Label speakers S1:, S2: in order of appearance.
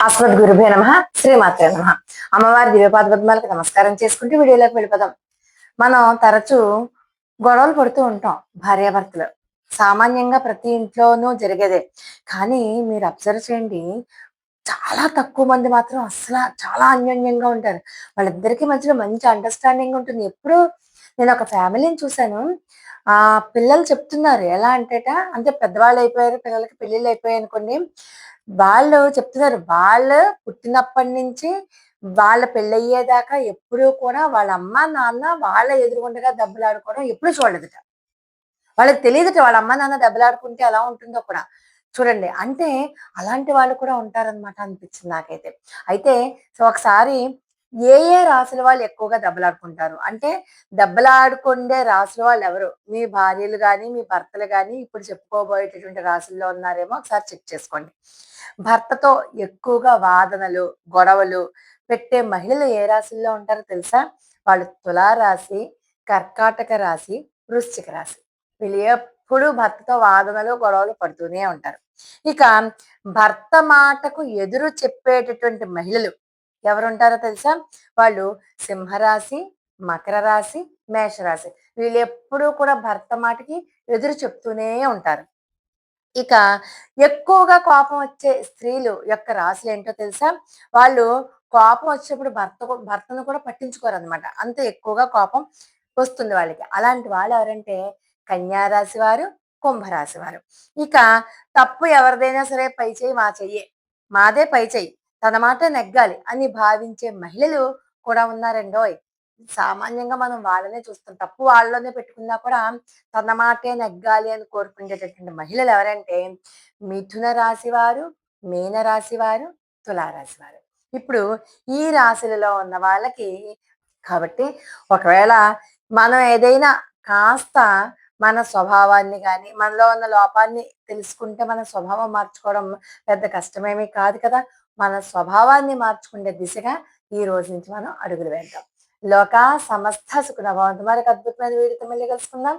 S1: అస్మద్గురుభ్యో నమః శ్రీమాత్రే నమః. అమ్మవారి దివ్యపాద పద్మాలకు నమస్కారం చేసుకుంటూ వీడియోలోకి వెళ్ళిపోదాం. మనం తరచూ గొడవలు పడుతూ ఉంటాం భార్యాభర్తలు. సామాన్యంగా ప్రతి ఇంట్లోనూ జరిగేదే. కానీ మీరు అబ్జర్వ్ చేయండి, చాలా తక్కువ మంది మాత్రం చాలా అన్యోన్యంగా ఉంటారు. వాళ్ళిద్దరికీ మధ్యలో మంచి అండర్‌స్టాండింగ్ ఉంటుంది. ఎప్పుడూ నేను ఒక ఫ్యామిలీని చూసాను. పిల్లలు చెప్తున్నారు ఎలా అంటే పెద్దవాళ్ళయిపోయారు. పిల్లలకి పెళ్ళిళ్ళయిపోయాయనుకోండి. వాళ్ళు చెప్తున్నారు. వాళ్ళు పుట్టినప్పటి నుంచి వాళ్ళ పెళ్ళయ్యేదాకా ఎప్పుడూ కూడా వాళ్ళ అమ్మ, నాన్న వాళ్ళ ఎదురుగుండగా దెబ్బలాడుకోవడం ఎప్పుడూ చూడలేదట. వాళ్ళకి తెలీదట వాళ్ళ అమ్మ, నాన్న దెబ్బలాడుకుంటే ఎలా ఉంటుందో కూడా. చూడండి. అంటే అలాంటి వాళ్ళు కూడా ఉంటారనమాట అనిపించింది నాకైతే. అయితే ఒకసారి ఏ రాశుల వాళ్ళు ఎక్కువగా దెబ్బలాడుకుంటారు? అంటే దెబ్బలాడుకుండే రాశుల వాళ్ళెవరు? మీ భార్యలు గాని, మీ భర్తలు గాని ఇప్పుడు చెప్పుకోబోయేటటువంటి రాశుల్లో ఉన్నారేమో ఒకసారి చెక్ చేసుకోండి. భర్తతో ఎక్కువగా వాదనలు, గొడవలు పెట్టే మహిళలు ఏ రాశుల్లో ఉంటారో తెలుసా? వాళ్ళు తులారాశి, కర్కాటక రాశి, వృశ్చిక రాశి. వీళ్ళు ఎప్పుడు భర్తతో వాదనలు, గొడవలు పడుతూనే ఉంటారు. ఇక భర్త మాటకు ఎదురు చెప్పేటటువంటి మహిళలు ఎవరుంటారో తెలుసా? వాళ్ళు సింహరాశి, మకర రాశి, మేషరాశి. వీళ్ళెప్పుడూ కూడా భర్త మాటకి ఎదురు చెప్తూనే ఉంటారు. ఇక ఎక్కువగా కోపం వచ్చే స్త్రీలు యొక్క రాశులేంటో తెలుసా? వాళ్ళు కోపం వచ్చినప్పుడు భర్తను కూడా పట్టించుకోరనమాట. అంత ఎక్కువగా కోపం వస్తుంది వాళ్ళకి. అలాంటి వాళ్ళెవరంటే కన్యా రాశి వారు, కుంభరాశి వారు. ఇక తప్పు ఎవరిదైనా సరే పై చెయ్యి మా చెయ్యే. మాదే పై చెయ్యి. తన మాట నెగ్గాలి అని భావించే మహిళలు కూడా ఉన్నారండోయ్! సామాన్యంగా మనం వాళ్ళనే చూస్తాం. తప్పు వాళ్ళలోనే పెట్టుకున్నా కూడా తన మాటే నెగ్గాలి అని కోరుకునేటటువంటి మహిళలు ఎవరంటే మిథున రాశి వారు, మీన రాశి వారు, తులారాశి వారు. ఇప్పుడు ఈ రాశులలో ఉన్న వాళ్ళకి కాబట్టి ఒకవేళ మనం ఏదైనా కాస్త మన స్వభావాన్ని గాని, మనలో ఉన్న లోపాన్ని తెలుసుకుంటే మన స్వభావం మార్చుకోవడం పెద్ద కష్టమేమీ కాదు కదా! మన స్వభావాన్ని మార్చుకునే దిశగా ఈ రోజు నుంచి మనం అడుగులు వేద్దాం. లోకా సమస్త సుఖినో భవంతు. మరొక అద్భుతమైన వీడియోతో మళ్ళీ కలుసుకుందాం.